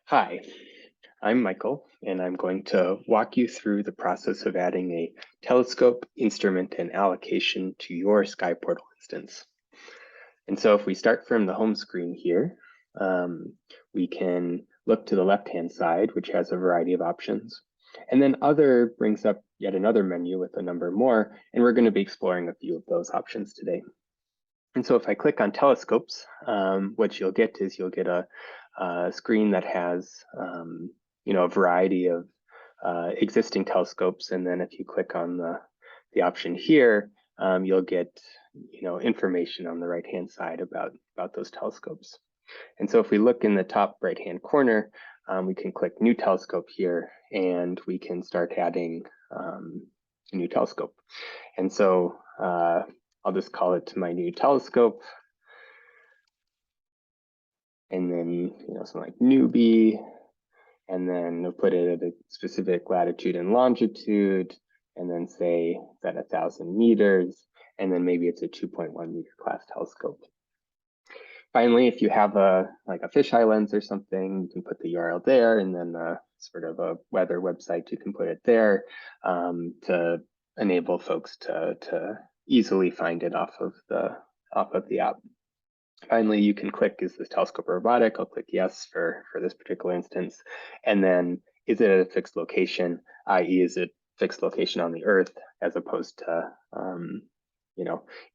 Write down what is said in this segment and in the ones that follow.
Hi, I'm Michael, and I'm going to walk you through the process of adding a telescope, instrument, and allocation to your SkyPortal instance. And so if we start from the home screen here, we can look to the left-hand side, which has a variety of options. And then Other brings up yet another menu with a number more, and we're going to be exploring a few of those options today. And so if I click on telescopes, what you'll get is you'll get a screen that has a variety of existing telescopes, and then if you click on the option here, you'll get information on the right-hand side about those telescopes. And so if we look in the top right-hand corner, we can click New Telescope here, and we can start adding a new telescope. And so I'll just call it my new telescope. And then, something like newbie, and then we'll put it at a specific latitude and longitude, and then say it's at 1,000 meters, and then maybe it's a 2.1 meter class telescope. Finally, if you have a fisheye lens or something, you can put the URL there, and then sort of a weather website, you can put it there to enable folks to easily find it off of the app. Finally, you can click, is this telescope robotic? I'll click yes for this particular instance. And then, is it at a fixed location, i.e. is it fixed location on the Earth as opposed to,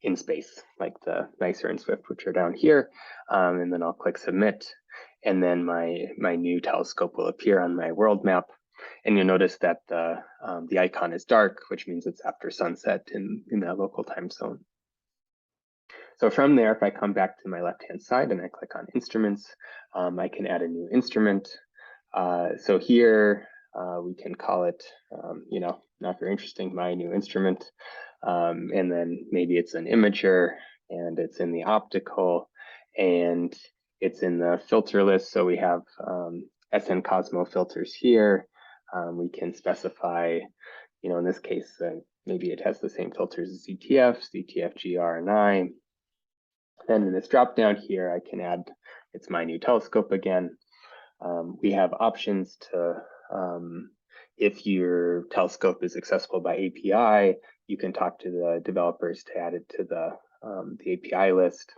in space, like the NICER and SWIFT, which are down here. And then I'll click submit. And then my new telescope will appear on my world map. And you'll notice that the icon is dark, which means it's after sunset in that local time zone. So from there, if I come back to my left-hand side and I click on instruments, I can add a new instrument. So here we can call it, not very interesting, my new instrument. And then maybe it's an imager, and it's in the optical, and it's in the filter list. So we have SN Cosmo filters here. We can specify, in this case, maybe it has the same filters as ZTF, ZTF-GR and I. Then in this drop down here, I can add, it's my new telescope again. We have options to, if your telescope is accessible by API, you can talk to the developers to add it to the API list.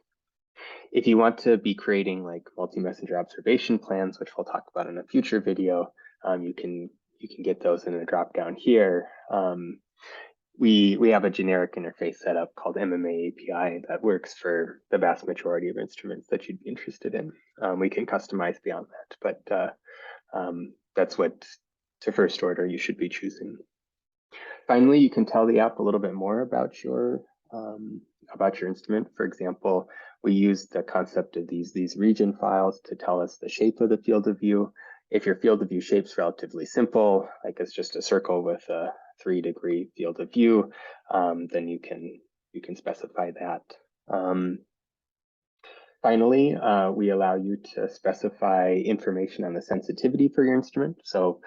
If you want to be creating like multi-messenger observation plans, which we'll talk about in a future video, you can get those in the drop down here. We have a generic interface set up called MMA API that works for the vast majority of instruments that you'd be interested in. We can customize beyond that, but that's what, to first order, you should be choosing. Finally, you can tell the app a little bit more about your instrument. For example, we use the concept of these region files to tell us the shape of the field of view. If your field of view shape's relatively simple, like it's just a circle with a 3-degree field of view, then you can specify that. Finally, we allow you to specify information on the sensitivity for your instrument. So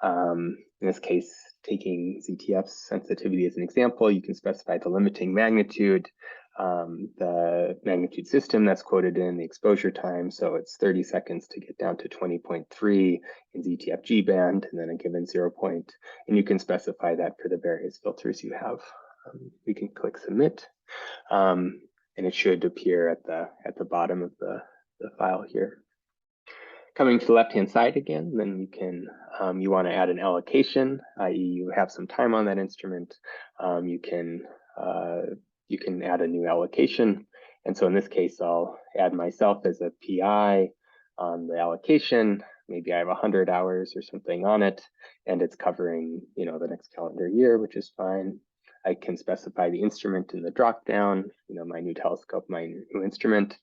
in this case, taking ZTF's sensitivity as an example, you can specify the limiting magnitude, the magnitude system that's quoted in, the exposure time. So it's 30 seconds to get down to 20.3 in ZTF G band, and then a given 0 point. And you can specify that for the various filters you have. We can click submit, and it should appear at the bottom of the file here. Coming to the left-hand side again, then you can, you want to add an allocation, i.e. you have some time on that instrument. You can add a new allocation. And so in this case, I'll add myself as a PI on the allocation. Maybe I have 100 hours or something on it, and it's covering, the next calendar year, which is fine. I can specify the instrument in the dropdown, my new telescope, my new instrument,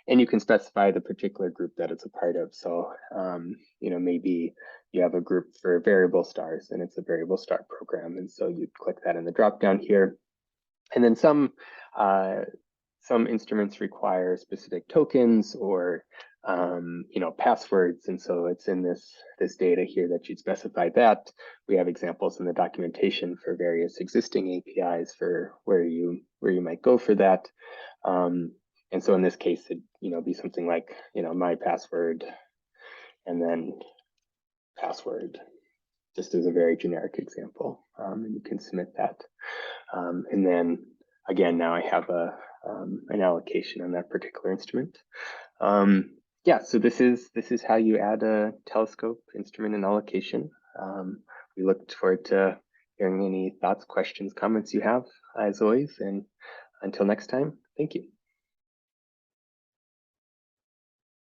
and you can specify the particular group that it's a part of. So, maybe you have a group for variable stars, and it's a variable star program, and so you'd click that in the dropdown here. And then some instruments require specific tokens or passwords, and so it's in this data here that you'd specify that. We have examples in the documentation for various existing APIs for where you might go for that. And so in this case, it'd be something like my password, and then password, just as a very generic example, and you can submit that. And then again, now I have an allocation on that particular instrument. Yeah, so this is how you add a telescope instrument and allocation. We look forward to hearing any thoughts, questions, comments you have, as always. And until next time, thank you.